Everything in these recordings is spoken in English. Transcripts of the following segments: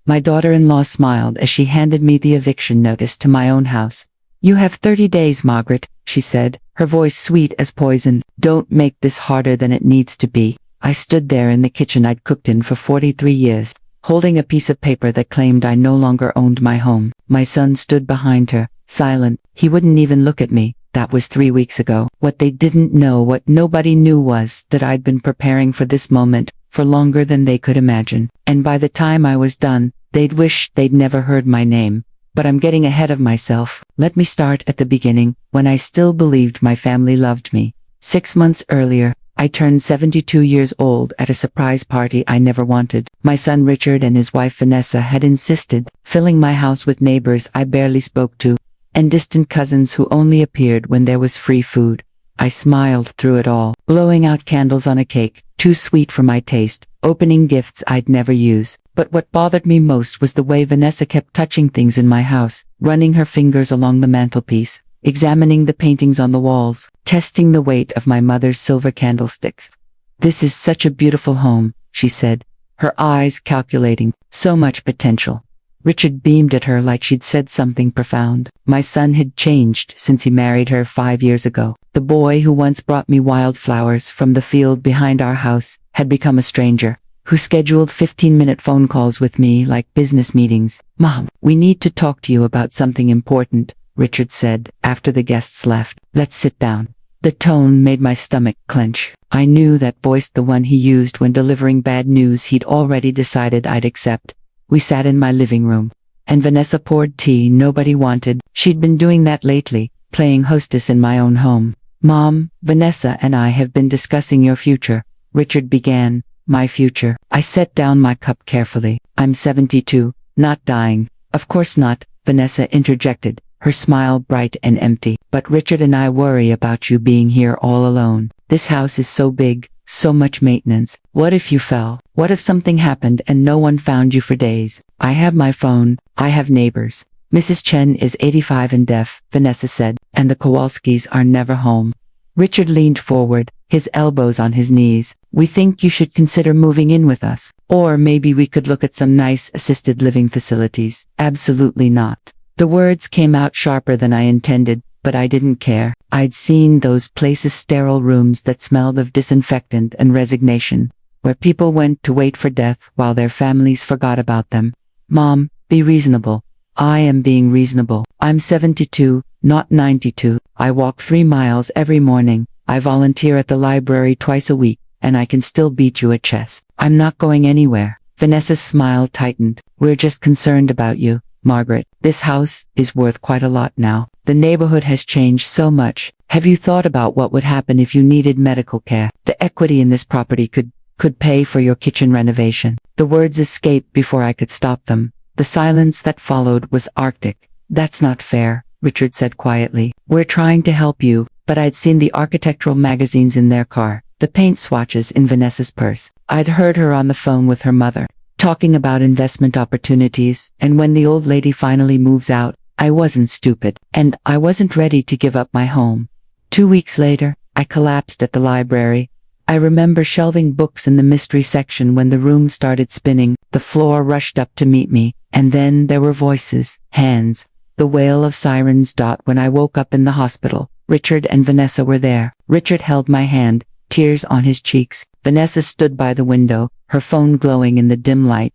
My daughter-in-law smiled as she handed me the eviction notice to my own house. "You have 30 days, Margaret," she said, her voice sweet as poison. "Don't make this harder than it needs to be." I stood there in the kitchen I'd cooked in for 43 years, holding a piece of paper that claimed I no longer owned my home. My son stood behind her, silent. He wouldn't even look at me. That was 3 weeks ago. What they didn't know, what nobody knew, was that I'd been preparing for this moment for longer than they could imagine. And by the time I was done, they'd wish they'd never heard my name. But I'm getting ahead of myself. Let me start at the beginning, when I still believed my family loved me. 6 months earlier, I turned 72 years old at a surprise party I never wanted. My son Richard and his wife Vanessa had insisted, filling my house with neighbors I barely spoke to, and distant cousins who only appeared when there was free food. I smiled through it all, blowing out candles on a cake, too sweet for my taste, opening gifts I'd never use. But what bothered me most was the way Vanessa kept touching things in my house, running her fingers along the mantelpiece, examining the paintings on the walls, testing the weight of my mother's silver candlesticks. "This is such a beautiful home," she said, her eyes calculating. "So much potential." Richard beamed at her like she'd said something profound. My son had changed since he married her 5 years ago. The boy who once brought me wildflowers from the field behind our house had become a stranger, who scheduled 15-minute phone calls with me like business meetings. "Mom, we need to talk to you about something important," Richard said, after the guests left. "Let's sit down." The tone made my stomach clench. I knew that voice, the one he used when delivering bad news he'd already decided I'd accept. We sat in my living room, and Vanessa poured tea nobody wanted. She'd been doing that lately, playing hostess in my own home. "Mom, Vanessa and I have been discussing your future," Richard began. "My future?" I set down my cup carefully. "I'm 72, not dying." "Of course not," Vanessa interjected, her smile bright and empty. "But Richard and I worry about you being here all alone. This house is so big, so much maintenance. What if you fell? What if something happened and no one found you for days?" "I have my phone. I have neighbors. Mrs. Chen is 85 and deaf," Vanessa said, "and the Kowalskis are never home." Richard leaned forward, his elbows on his knees. "We think you should consider moving in with us. Or maybe we could look at some nice assisted living facilities." "Absolutely not." The words came out sharper than I intended, but I didn't care. I'd seen those places, sterile rooms that smelled of disinfectant and resignation, where people went to wait for death while their families forgot about them. "Mom, be reasonable." "I am being reasonable. I'm 72, not 92. I walk 3 miles every morning. I volunteer at the library twice a week, and I can still beat you at chess. I'm not going anywhere." Vanessa's smile tightened. "We're just concerned about you, Margaret. This house is worth quite a lot now. The neighborhood has changed so much. Have you thought about what would happen if you needed medical care? The equity in this property could pay for your kitchen renovation." The words escaped before I could stop them. The silence that followed was arctic. "That's not fair," Richard said quietly. "We're trying to help you." But I'd seen the architectural magazines in their car, the paint swatches in Vanessa's purse. I'd heard her on the phone with her mother, talking about investment opportunities, and when the old lady finally moves out, I wasn't stupid, and I wasn't ready to give up my home. 2 weeks later, I collapsed at the library. I remember shelving books in the mystery section when the room started spinning. The floor rushed up to meet me, and then there were voices, hands, the wail of sirens. When I woke up in the hospital, Richard and Vanessa were there. Richard held my hand, tears on his cheeks. Vanessa stood by the window, her phone glowing in the dim light.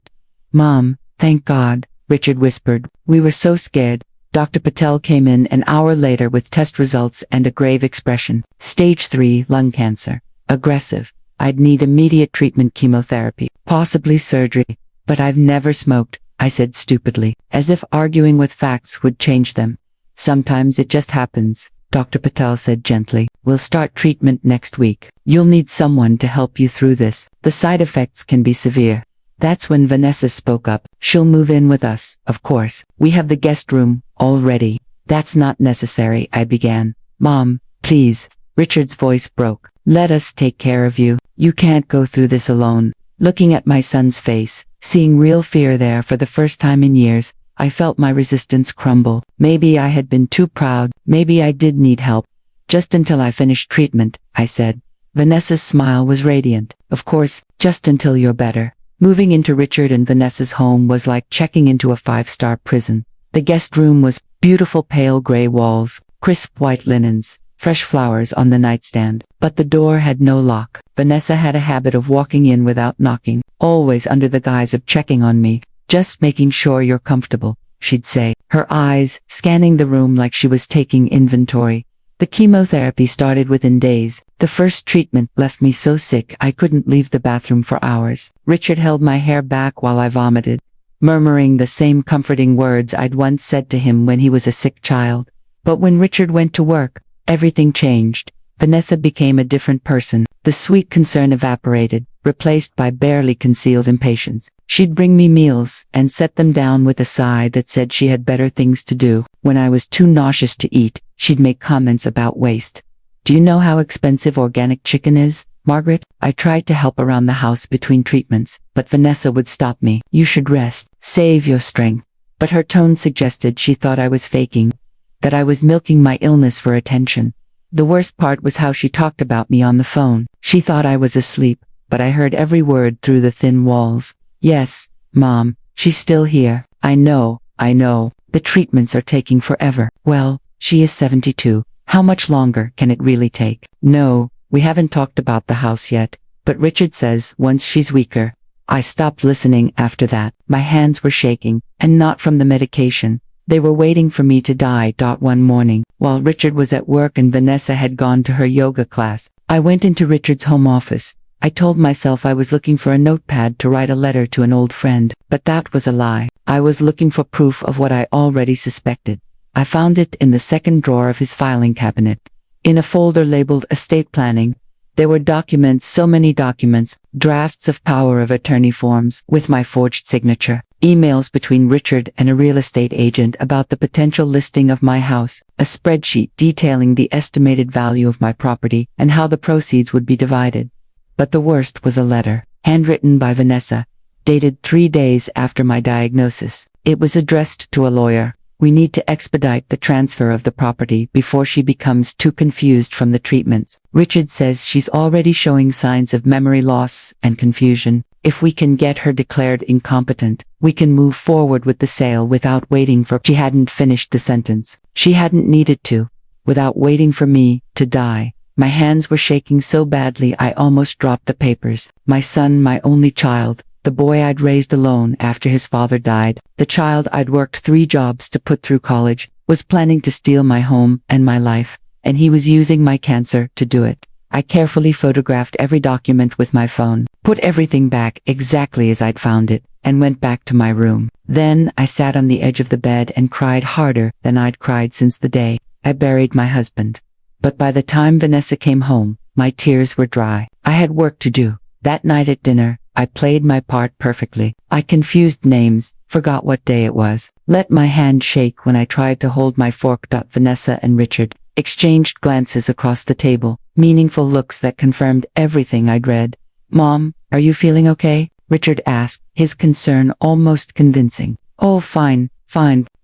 "Mom, thank God," Richard whispered. "We were so scared." Dr. Patel came in an hour later with test results and a grave expression. Stage 3 lung cancer. Aggressive. I'd need immediate treatment, chemotherapy, possibly surgery. "But I've never smoked," I said stupidly, as if arguing with facts would change them. "Sometimes it just happens," Dr. Patel said gently. "We'll start treatment next week. You'll need someone to help you through this. The side effects can be severe." That's when Vanessa spoke up. "She'll move in with us, of course. We have the guest room already." "That's not necessary," I began. "Mom, please." Richard's voice broke. "Let us take care of you. You can't go through this alone." Looking at my son's face, seeing real fear there for the first time in years, I felt my resistance crumble. Maybe I had been too proud. Maybe I did need help. "Just until I finish treatment," I said. Vanessa's smile was radiant. "Of course, just until you're better." Moving into Richard and Vanessa's home was like checking into a five-star prison. The guest room was beautiful pale gray walls, crisp white linens, fresh flowers on the nightstand. But the door had no lock. Vanessa had a habit of walking in without knocking, always under the guise of checking on me. Just making sure you're comfortable, she'd say, her eyes scanning the room like she was taking inventory. The chemotherapy started within days. The first treatment left me so sick I couldn't leave the bathroom for hours. Richard held my hair back while I vomited, murmuring the same comforting words I'd once said to him when he was a sick child. But when Richard went to work, everything changed. Vanessa became a different person. The sweet concern evaporated, replaced by barely concealed impatience. She'd bring me meals and set them down with a sigh that said she had better things to do. When I was too nauseous to eat, she'd make comments about waste. Do you know how expensive organic chicken is, Margaret? I tried to help around the house between treatments, but Vanessa would stop me. You should rest, save your strength. But her tone suggested she thought I was faking, that I was milking my illness for attention. The worst part was how she talked about me on the phone. She thought I was asleep, but I heard every word through the thin walls. Yes, Mom, she's still here. I know. The treatments are taking forever. Well, she is 72. How much longer can it really take? No, we haven't talked about the house yet, but Richard says once she's weaker. I stopped listening after that. My hands were shaking, and not from the medication. They were waiting for me to die. One morning, while Richard was at work and Vanessa had gone to her yoga class, I went into Richard's home office. I told myself I was looking for a notepad to write a letter to an old friend, but that was a lie. I was looking for proof of what I already suspected. I found it in the second drawer of his filing cabinet. In a folder labeled estate planning, there were documents, so many documents, drafts of power of attorney forms with my forged signature, emails between Richard and a real estate agent about the potential listing of my house, a spreadsheet detailing the estimated value of my property and how the proceeds would be divided. But the worst was a letter, handwritten by Vanessa, dated 3 days after my diagnosis. It was addressed to a lawyer. We need to expedite the transfer of the property before she becomes too confused from the treatments. Richard says she's already showing signs of memory loss and confusion. If we can get her declared incompetent, we can move forward with the sale without waiting for— She hadn't finished the sentence. She hadn't needed to. Without waiting for me to die. My hands were shaking so badly I almost dropped the papers. My son, my only child, the boy I'd raised alone after his father died, the child I'd worked 3 jobs to put through college, was planning to steal my home and my life, and he was using my cancer to do it. I carefully photographed every document with my phone, put everything back exactly as I'd found it, and went back to my room. Then I sat on the edge of the bed and cried harder than I'd cried since the day I buried my husband. But by the time Vanessa came home, my tears were dry. I had work to do. That night at dinner, I played my part perfectly. I confused names, forgot what day it was, let my hand shake when I tried to hold my fork. Vanessa and Richard exchanged glances across the table, meaningful looks that confirmed everything I'd read. Mom, are you feeling okay? Richard asked, his concern almost convincing. Oh, fine,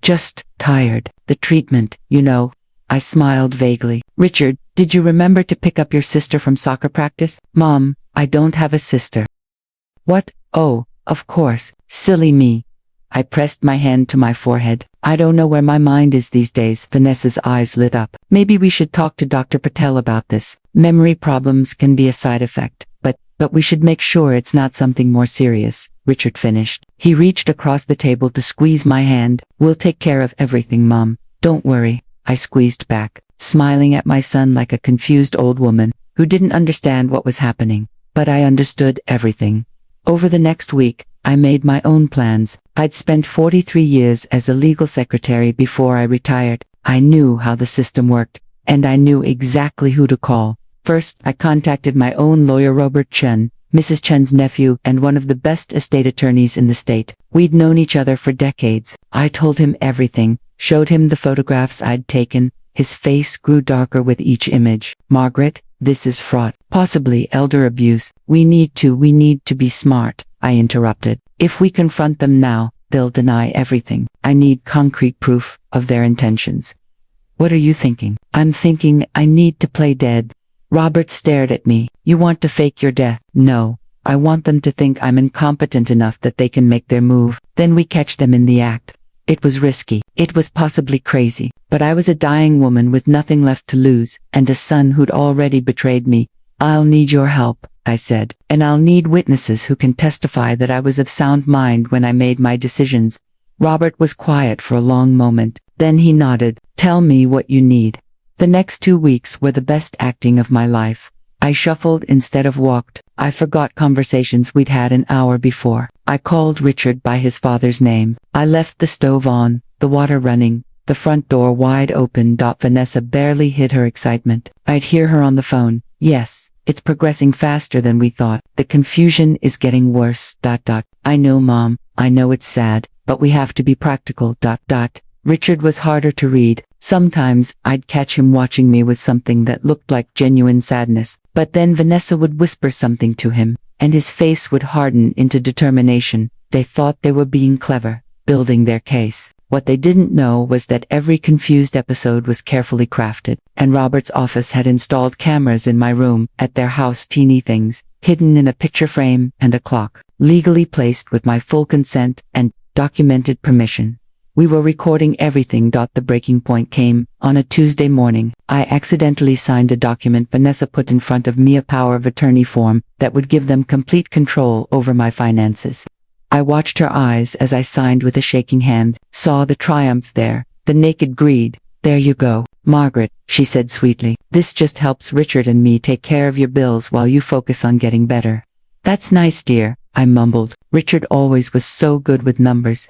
just tired. The treatment, you know. I smiled vaguely. Richard, did you remember to pick up your sister from soccer practice? Mom, I don't have a sister. What? Oh, of course, silly me. I pressed my hand to my forehead. I don't know where my mind is these days. Vanessa's eyes lit up. Maybe we should talk to Dr. Patel about this. Memory problems can be a side effect, but we should make sure it's not something more serious, Richard finished. He reached across the table to squeeze my hand. We'll take care of everything, Mom. Don't worry. I squeezed back, smiling at my son like a confused old woman who didn't understand what was happening. But I understood everything. Over the next week, I made my own plans. I'd spent 43 years as a legal secretary before I retired. I knew how the system worked, and I knew exactly who to call. First, I contacted my own lawyer, Robert Chen, Mrs. Chen's nephew and one of the best estate attorneys in the state. We'd known each other for decades. I told him everything. Showed him the photographs I'd taken. His face grew darker with each image. Margaret, this is fraught. Possibly elder abuse. We need to be smart, I interrupted. If we confront them now, they'll deny everything. I need concrete proof of their intentions. What are you thinking? I'm thinking I need to play dead. Robert stared at me. You want to fake your death? No. I want them to think I'm incompetent enough that they can make their move. Then we catch them in the act. It was risky. It was possibly crazy. But I was a dying woman with nothing left to lose, and a son who'd already betrayed me. I'll need your help, I said, and I'll need witnesses who can testify that I was of sound mind when I made my decisions. Robert was quiet for a long moment. Then he nodded. Tell me what you need. The next 2 weeks were the best acting of my life. I shuffled instead of walked. I forgot conversations we'd had an hour before. I called Richard by his father's name. I left the stove on, the water running, the front door wide open. Vanessa barely hid her excitement. I'd hear her on the phone. Yes, it's progressing faster than we thought. The confusion is getting worse. I know, Mom. I know it's sad, but we have to be practical. Richard was harder to read. Sometimes I'd catch him watching me with something that looked like genuine sadness, but then Vanessa would whisper something to him, and his face would harden into determination. They thought they were being clever, building their case. What they didn't know was that every confused episode was carefully crafted, and Robert's office had installed cameras in my room, at their house, teeny things, hidden in a picture frame and a clock, legally placed with my full consent and documented permission. We were recording everything. The breaking point came. On a Tuesday morning, I accidentally signed a document Vanessa put in front of me, a power of attorney form that would give them complete control over my finances. I watched her eyes as I signed with a shaking hand, saw the triumph there, the naked greed. There you go, Margaret, she said sweetly. This just helps Richard and me take care of your bills while you focus on getting better. That's nice, dear, I mumbled. Richard always was so good with numbers.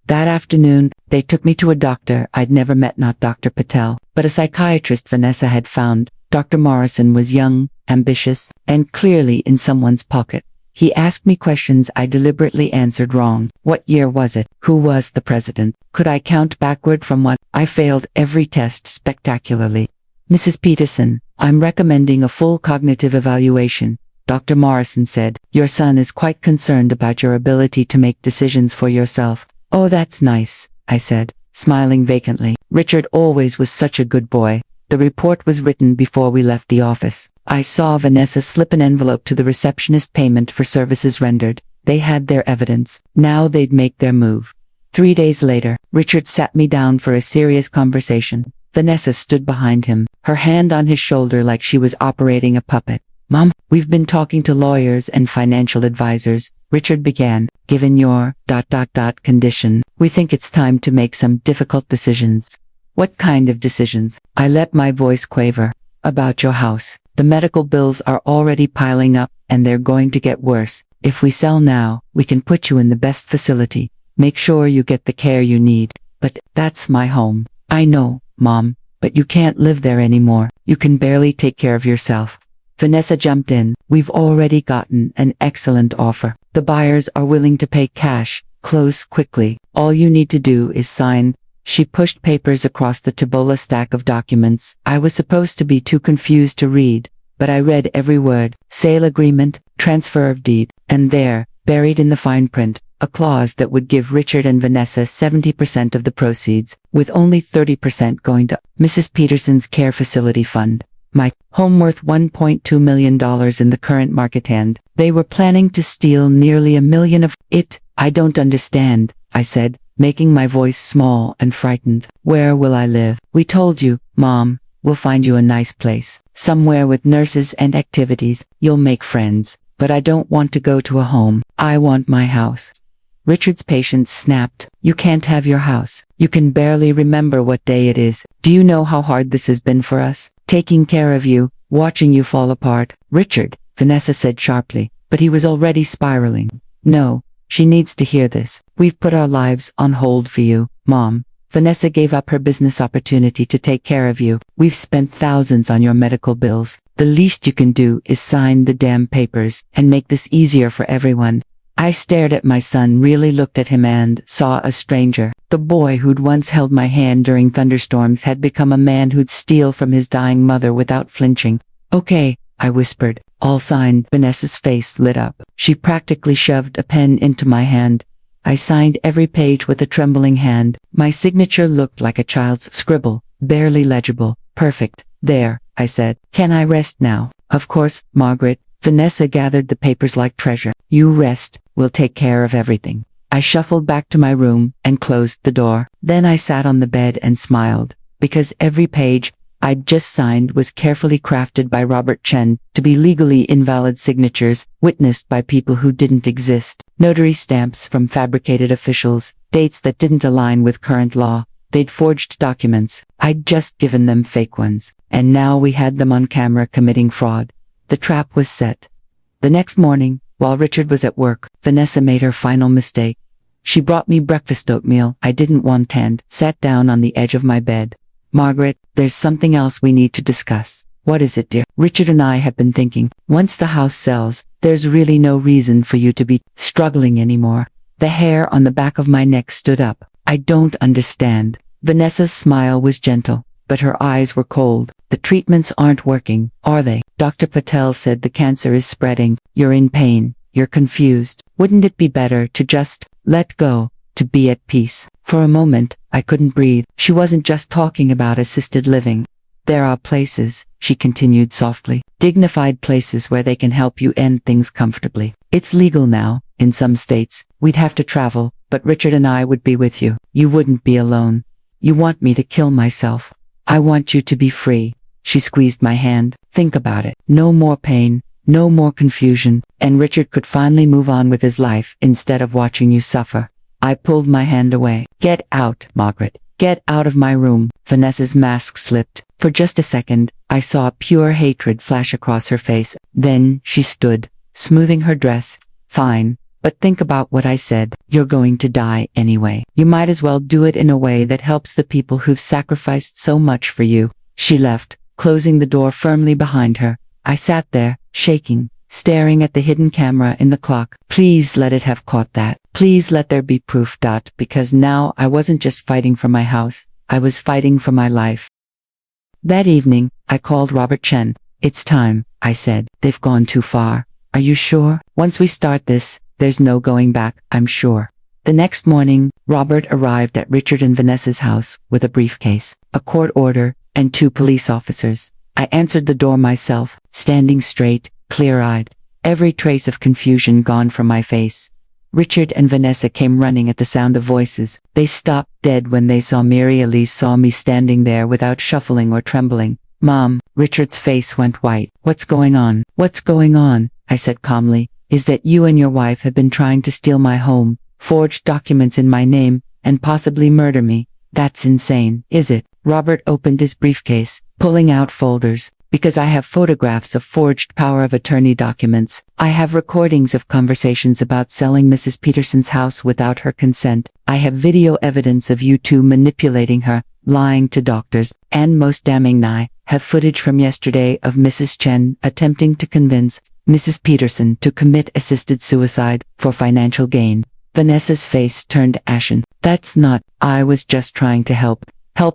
That afternoon, they took me to a doctor I'd never met, not Dr. Patel, but a psychiatrist Vanessa had found. Dr. Morrison was young, ambitious, and clearly in someone's pocket. He asked me questions I deliberately answered wrong. What year was it? Who was the president? Could I count backward from what? I failed every test spectacularly. Mrs. Peterson, I'm recommending a full cognitive evaluation, Dr. Morrison said. Your son is quite concerned about your ability to make decisions for yourself. Oh, that's nice, I said, smiling vacantly. Richard always was such a good boy. The report was written before we left the office. I saw Vanessa slip an envelope to the receptionist, payment for services rendered. They had their evidence. Now they'd make their move. 3 days later, Richard sat me down for a serious conversation. Vanessa stood behind him, her hand on his shoulder like she was operating a puppet. Mom, we've been talking to lawyers and financial advisors, Richard began. Given your ... condition, we think it's time to make some difficult decisions. What kind of decisions? I let my voice quaver. About your house. The medical bills are already piling up, and they're going to get worse. If we sell now, we can put you in the best facility. Make sure you get the care you need. But that's my home. I know, Mom, but you can't live there anymore. You can barely take care of yourself. Vanessa jumped in. We've already gotten an excellent offer. The buyers are willing to pay cash. Close quickly. All you need to do is sign. She pushed papers across the Tabbola stack of documents. I was supposed to be too confused to read, but I read every word. Sale agreement, transfer of deed, and there, buried in the fine print, a clause that would give Richard and Vanessa 70% of the proceeds, with only 30% going to Mrs. Peterson's care facility fund. My home worth $1.2 million in the current market, and they were planning to steal nearly $1 million of it. I don't understand, I said, making my voice small and frightened. Where will I live? We told you, Mom. We'll find you a nice place. Somewhere with nurses and activities. You'll make friends. But I don't want to go to a home. I want my house. Richard's patience snapped. You can't have your house. You can barely remember what day it is. Do you know how hard this has been for us? Taking care of you, watching you fall apart. Richard, Vanessa said sharply, but he was already spiraling. No, she needs to hear this. We've put our lives on hold for you, Mom. Vanessa gave up her business opportunity to take care of you. We've spent thousands on your medical bills. The least you can do is sign the damn papers and make this easier for everyone. I stared at my son, really looked at him, and saw a stranger. The boy who'd once held my hand during thunderstorms had become a man who'd steal from his dying mother without flinching. Okay, I whispered. All signed. Vanessa's face lit up. She practically shoved a pen into my hand. I signed every page with a trembling hand. My signature looked like a child's scribble, barely legible. Perfect. There, I said. Can I rest now? Of course, Margaret. Vanessa gathered the papers like treasure. You rest, we'll take care of everything. I shuffled back to my room and closed the door. Then I sat on the bed and smiled, because every page I'd just signed was carefully crafted by Robert Chen to be legally invalid signatures, witnessed by people who didn't exist. Notary stamps from fabricated officials, dates that didn't align with current law. They'd forged documents. I'd just given them fake ones. And now we had them on camera committing fraud. The trap was set. The next morning, while Richard was at work, Vanessa made her final mistake. She brought me breakfast oatmeal I didn't want and sat down on the edge of my bed. Margaret, there's something else we need to discuss. What is it, dear? Richard and I have been thinking, once the house sells, there's really no reason for you to be struggling anymore. The hair on the back of my neck stood up. I don't understand. Vanessa's smile was gentle, but her eyes were cold. The treatments aren't working, are they? Dr. Patel said the cancer is spreading. You're in pain. You're confused. Wouldn't it be better to just let go, to be at peace? For a moment, I couldn't breathe. She wasn't just talking about assisted living. There are places, she continued softly, dignified places where they can help you end things comfortably. It's legal now, in some states. We'd have to travel, but Richard and I would be with you. You wouldn't be alone. You want me to kill myself. I want you to be free. She squeezed my hand. Think about it. No more pain, no more confusion, and Richard could finally move on with his life instead of watching you suffer. I pulled my hand away. Get out, Margaret. Get out of my room. Vanessa's mask slipped. For just a second, I saw pure hatred flash across her face. Then she stood, smoothing her dress. Fine, but think about what I said. You're going to die anyway. You might as well do it in a way that helps the people who've sacrificed so much for you. She left, closing the door firmly behind her. I sat there, shaking, staring at the hidden camera in the clock. Please let it have caught that. Please let there be proof. Because now I wasn't just fighting for my house, I was fighting for my life. That evening, I called Robert Chen. It's time, I said. They've gone too far. Are you sure? Once we start this, there's no going back, I'm sure. The next morning, Robert arrived at Richard and Vanessa's house with a briefcase, a court order, and 2 police officers. I answered the door myself, standing straight, clear-eyed, every trace of confusion gone from my face. Richard and Vanessa came running at the sound of voices. They stopped dead when they saw Mary Elise saw me standing there without shuffling or trembling. Mom, Richard's face went white. What's going on? What's going on? I said calmly. Is that you and your wife have been trying to steal my home, forge documents in my name, and possibly murder me? That's insane, is it? Robert opened his briefcase, pulling out folders. Because I have photographs of forged power of attorney documents. I have recordings of conversations about selling Mrs. Peterson's house without her consent. I have video evidence of you 2 manipulating her, lying to doctors, and most damning, I have footage from yesterday of Mrs. Chen attempting to convince Mrs. Peterson to commit assisted suicide for financial gain. Vanessa's face turned ashen. That's not, I was just trying to help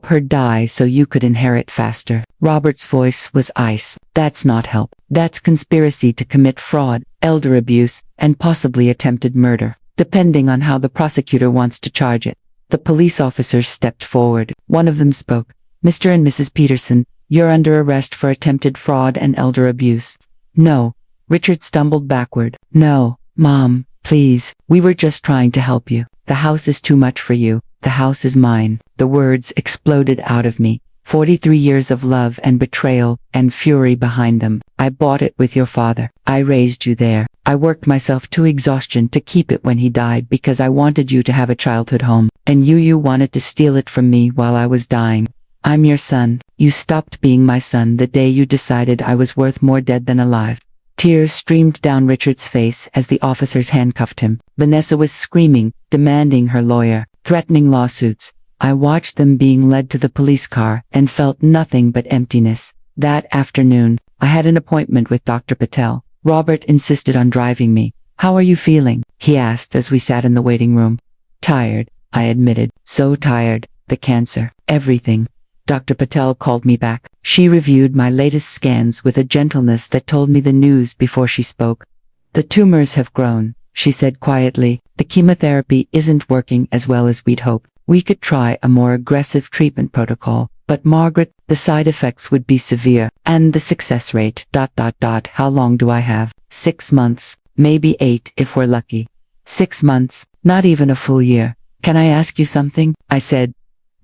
her die so you could inherit faster. Robert's voice was ice. That's not help. That's conspiracy to commit fraud, elder abuse, and possibly attempted murder, depending on how the prosecutor wants to charge it. The police officers stepped forward. One of them spoke. Mr. and Mrs. Peterson, you're under arrest for attempted fraud and elder abuse. No. Richard stumbled backward. No, Mom, please, we were just trying to help you. The house is too much for you. The house is mine. The words exploded out of me. 43 years of love and betrayal and fury behind them. I bought it with your father. I raised you there. I worked myself to exhaustion to keep it when he died because I wanted you to have a childhood home. And you wanted to steal it from me while I was dying. I'm your son. You stopped being my son the day you decided I was worth more dead than alive. Tears streamed down Richard's face as the officers handcuffed him. Vanessa was screaming, demanding her lawyer, threatening lawsuits. I watched them being led to the police car and felt nothing but emptiness. That afternoon, I had an appointment with Dr. Patel. Robert insisted on driving me. How are you feeling? He asked as we sat in the waiting room. Tired, I admitted. So tired. The cancer. Everything. Dr. Patel called me back. She reviewed my latest scans with a gentleness that told me the news before she spoke. The tumors have grown, she said quietly. The chemotherapy isn't working as well as we'd hoped. We could try a more aggressive treatment protocol, But Margaret, the side effects would be severe, and the success rate, ... How long do I have? 6 months, maybe 8 if we're lucky. 6 months, not even a full year. Can I ask you something? I said.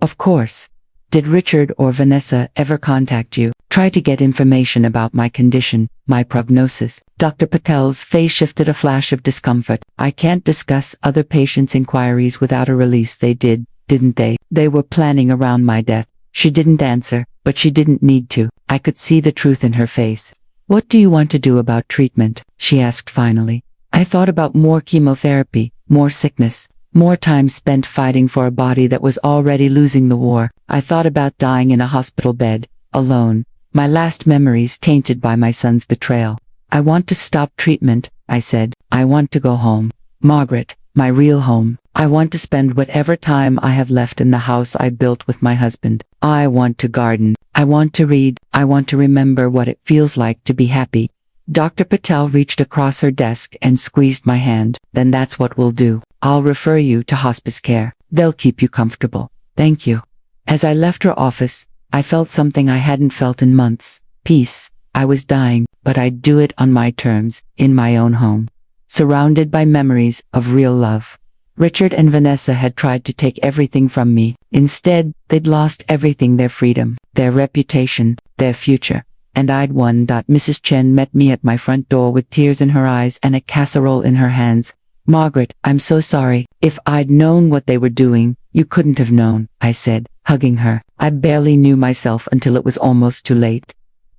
Of course. Did Richard or Vanessa ever contact you, try to get information about my condition, my prognosis? Dr. Patel's face shifted a flash of discomfort. I can't discuss other patients' inquiries without a release. They did, didn't they? They were planning around my death. She didn't answer, but she didn't need to. I could see the truth in her face. What do you want to do about treatment? She asked finally. I thought about more chemotherapy, more sickness, more time spent fighting for a body that was already losing the war. I thought about dying in a hospital bed, alone, my last memories tainted by my son's betrayal. I want to stop treatment, I said. I want to go home. Margaret, my real home. I want to spend whatever time I have left in the house I built with my husband. I want to garden. I want to read. I want to remember what it feels like to be happy. Dr. Patel reached across her desk and squeezed my hand. Then that's what we'll do. I'll refer you to hospice care. They'll keep you comfortable. Thank you. As I left her office, I felt something I hadn't felt in months. Peace. I was dying, but I'd do it on my terms, in my own home. Surrounded by memories of real love. Richard and Vanessa had tried to take everything from me. Instead, they'd lost everything: their freedom, their reputation, their future. And I'd won. Mrs. Chen met me at my front door with tears in her eyes and a casserole in her hands. Margaret, I'm so sorry. If I'd known what they were doing, you couldn't have known, I said, hugging her. I barely knew myself until it was almost too late.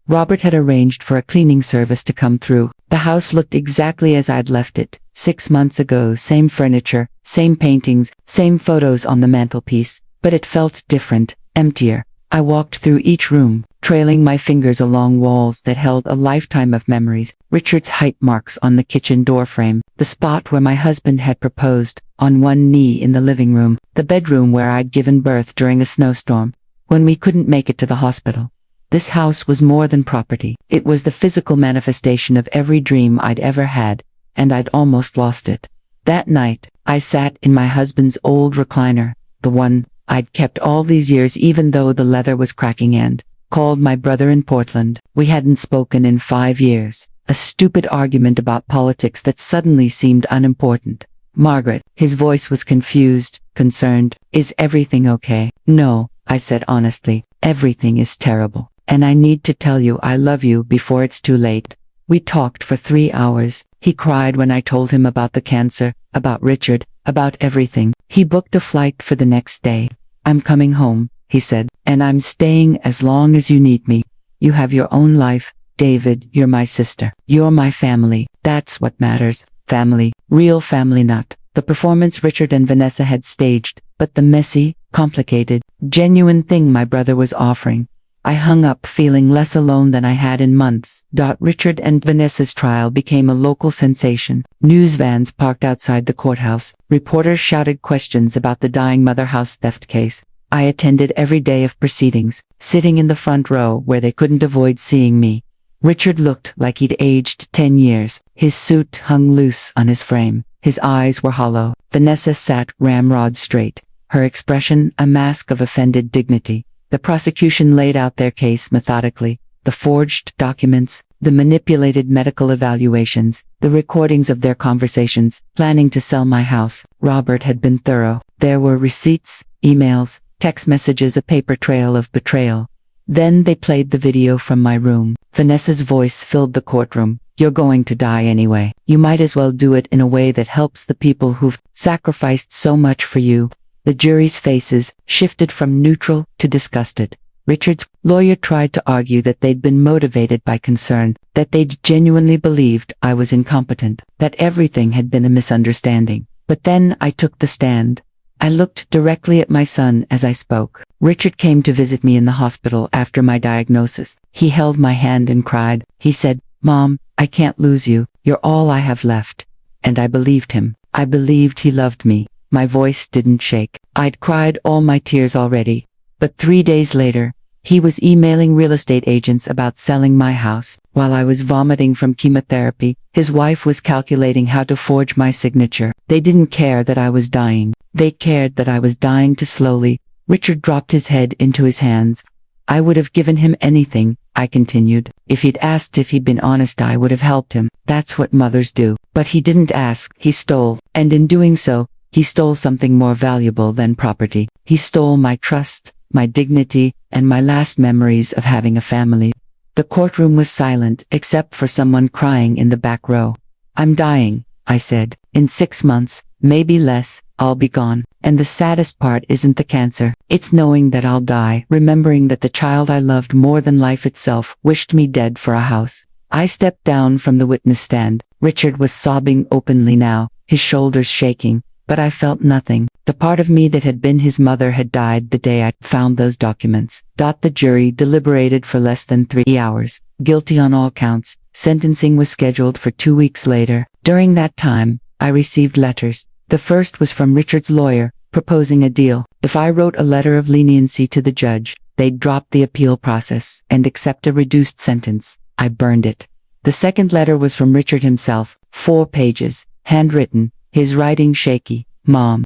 Robert had arranged for a cleaning service to come through. The house looked exactly as I'd left it 6 months ago. Same furniture, same paintings, same photos on the mantelpiece, but it felt different, emptier. I walked through each room, trailing my fingers along walls that held a lifetime of memories. Richard's height marks on the kitchen doorframe, the spot where my husband had proposed, on one knee in the living room, the bedroom where I'd given birth during a snowstorm, when we couldn't make it to the hospital. This house was more than property. It was the physical manifestation of every dream I'd ever had, and I'd almost lost it. That night, I sat in my husband's old recliner, the one I'd kept all these years even though the leather was cracking, and called my brother in Portland. We hadn't spoken in 5 years. A stupid argument about politics that suddenly seemed unimportant. Margaret, his voice was confused, concerned. Is everything okay? No, I said honestly. Everything is terrible. And I need to tell you I love you before it's too late. We talked for 3 hours. He cried when I told him about the cancer, about Richard, about everything. He booked a flight for the next day. I'm coming home, he said, and I'm staying as long as you need me. You have your own life, David. You're my sister. You're my family. That's what matters. Family. Real family, not the performance Richard and Vanessa had staged, but the messy, complicated, genuine thing my brother was offering. I hung up feeling less alone than I had in months. Richard and Vanessa's trial became a local sensation. News vans parked outside the courthouse. Reporters shouted questions about the dying mother house theft case. I attended every day of proceedings, sitting in the front row where they couldn't avoid seeing me. Richard looked like he'd aged 10 years. His suit hung loose on his frame. His eyes were hollow. Vanessa sat ramrod straight, her expression a mask of offended dignity. The prosecution laid out their case methodically. The forged documents, the manipulated medical evaluations, the recordings of their conversations, planning to sell my house. Robert had been thorough. There were receipts, emails, text messages, a paper trail of betrayal. Then they played the video from my room. Vanessa's voice filled the courtroom. You're going to die anyway. You might as well do it in a way that helps the people who've sacrificed so much for you. The jury's faces shifted from neutral to disgusted. Richard's lawyer tried to argue that they'd been motivated by concern, that they'd genuinely believed I was incompetent, that everything had been a misunderstanding. But then I took the stand. I looked directly at my son as I spoke. Richard came to visit me in the hospital after my diagnosis. He held my hand and cried. He said, "Mom, I can't lose you. You're all I have left." And I believed him. I believed he loved me. My voice didn't shake. I'd cried all my tears already. But 3 days later, he was emailing real estate agents about selling my house. While I was vomiting from chemotherapy, his wife was calculating how to forge my signature. They didn't care that I was dying. They cared that I was dying too slowly. Richard dropped his head into his hands. I would have given him anything, I continued. If he'd asked if he'd been honest, I would have helped him. That's what mothers do. But he didn't ask, he stole. And in doing so, he stole something more valuable than property. He stole my trust, my dignity, and my last memories of having a family. The courtroom was silent, except for someone crying in the back row. I'm dying, I said. In 6 months, maybe less, I'll be gone. And the saddest part isn't the cancer. It's knowing that I'll die, remembering that the child I loved more than life itself wished me dead for a house. I stepped down from the witness stand. Richard was sobbing openly now, his shoulders shaking, but I felt nothing. The part of me that had been his mother had died the day I found those documents. The jury deliberated for less than 3 hours. Guilty on all counts. Sentencing was scheduled for 2 weeks later. During that time, I received letters. The first was from Richard's lawyer, proposing a deal. If I wrote a letter of leniency to the judge, they'd drop the appeal process and accept a reduced sentence. I burned it. The second letter was from Richard himself, 4 pages, handwritten, his writing shaky. Mom,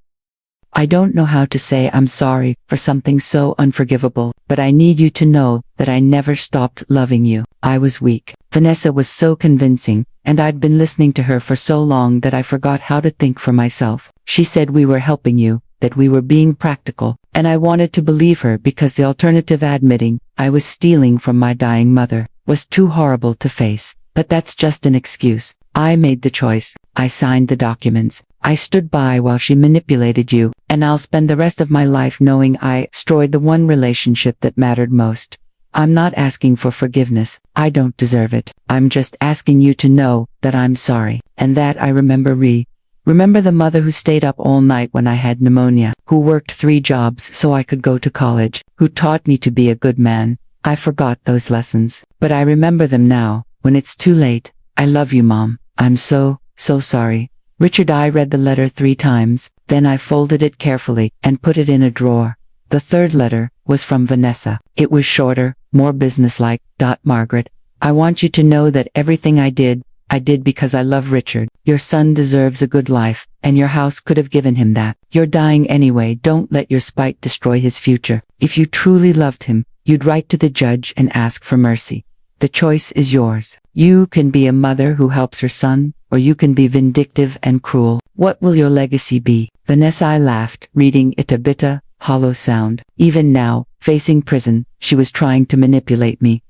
I don't know how to say I'm sorry for something so unforgivable, but I need you to know that I never stopped loving you. I was weak. Vanessa was so convincing, and I'd been listening to her for so long that I forgot how to think for myself. She said we were helping you, that we were being practical, and I wanted to believe her because the alternative, admitting I was stealing from my dying mother, was too horrible to face. But that's just an excuse. I made the choice. I signed the documents. I stood by while she manipulated you, and I'll spend the rest of my life knowing I destroyed the one relationship that mattered most. I'm not asking for forgiveness. I don't deserve it. I'm just asking you to know that I'm sorry, and that I remember Remember the mother who stayed up all night when I had pneumonia, who worked 3 jobs so I could go to college, who taught me to be a good man. I forgot those lessons, but I remember them now, when it's too late. I love you, Mom. I'm so sorry. Richard, I read the letter 3 times, then I folded it carefully and put it in a drawer. The third letter was from Vanessa. It was shorter, more businesslike. Margaret, I want you to know that everything I did because I love Richard. Your son deserves a good life, and your house could have given him that. You're dying anyway. Don't let your spite destroy his future. If you truly loved him, you'd write to the judge and ask for mercy. The choice is yours. You can be a mother who helps her son, or you can be vindictive and cruel. What will your legacy be? Vanessa, I laughed, reading it, a bitter, hollow sound. Even now, facing prison, she was trying to manipulate me.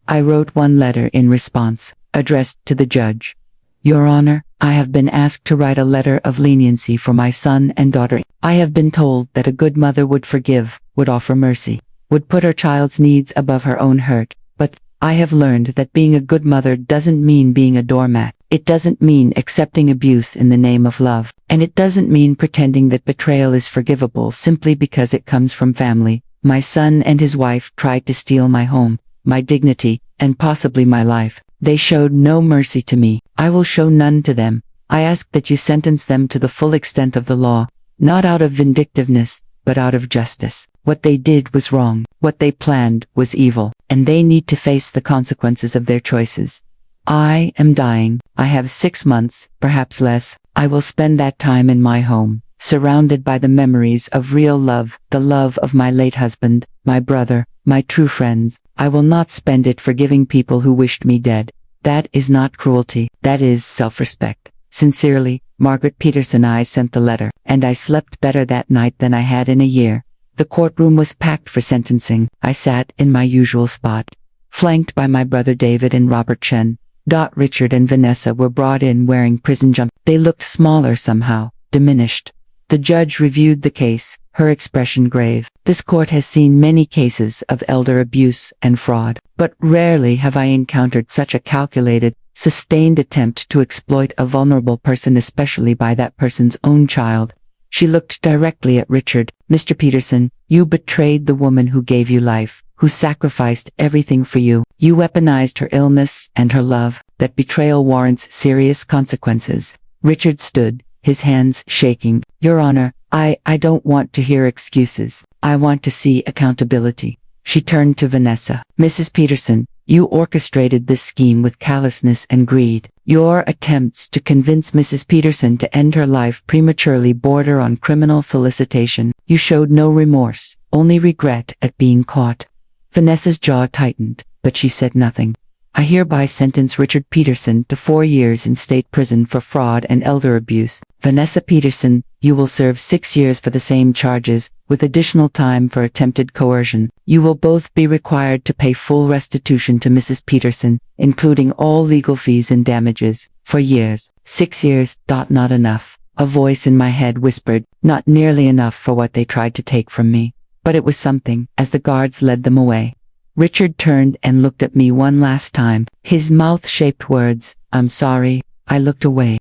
I wrote one letter in response, addressed to the judge. Your Honor, I have been asked to write a letter of leniency for my son and daughter. I have been told that a good mother would forgive, would offer mercy, would put her child's needs above her own hurt. But I have learned that being a good mother doesn't mean being a doormat. It doesn't mean accepting abuse in the name of love. And it doesn't mean pretending that betrayal is forgivable simply because it comes from family. My son and his wife tried to steal my home, my dignity, and possibly my life. They showed no mercy to me. I will show none to them. I ask that you sentence them to the full extent of the law, not out of vindictiveness, but out of justice. What they did was wrong. What they planned was evil, and they need to face the consequences of their choices. I am dying. I have 6 months, perhaps less. I will spend that time in my home, surrounded by the memories of real love, the love of my late husband, my brother, my true friends. I will not spend it forgiving people who wished me dead. That is not cruelty. That is self-respect. Sincerely, Margaret Peterson. I sent the letter, and I slept better that night than I had in a year. The courtroom was packed for sentencing. I sat in my usual spot, flanked by my brother David and Robert Chen. Richard and Vanessa were brought in wearing prison jump. They looked smaller somehow, diminished. The judge reviewed the case, her expression grave. This court has seen many cases of elder abuse and fraud, but rarely have I encountered such a calculated, sustained attempt to exploit a vulnerable person, especially by that person's own child. She looked directly at Richard. Mr. Peterson, you betrayed the woman who gave you life, who sacrificed everything for you. You weaponized her illness and her love. That betrayal warrants serious consequences. Richard stood, his hands shaking. Your Honor, I don't want to hear excuses. I want to see accountability. She turned to Vanessa. Mrs. Peterson, you orchestrated this scheme with callousness and greed. Your attempts to convince Mrs. Peterson to end her life prematurely border on criminal solicitation. You showed no remorse, only regret at being caught. Vanessa's jaw tightened, but she said nothing. I hereby sentence Richard Peterson to 4 years in state prison for fraud and elder abuse. Vanessa Peterson, you will serve 6 years for the same charges, with additional time for attempted coercion. You will both be required to pay full restitution to Mrs. Peterson, including all legal fees and damages, for years. 6 years. Not enough. A voice in my head whispered, not nearly enough for what they tried to take from me. But it was something, as the guards led them away. Richard turned and looked at me one last time, his mouth shaped words, I'm sorry. I looked away.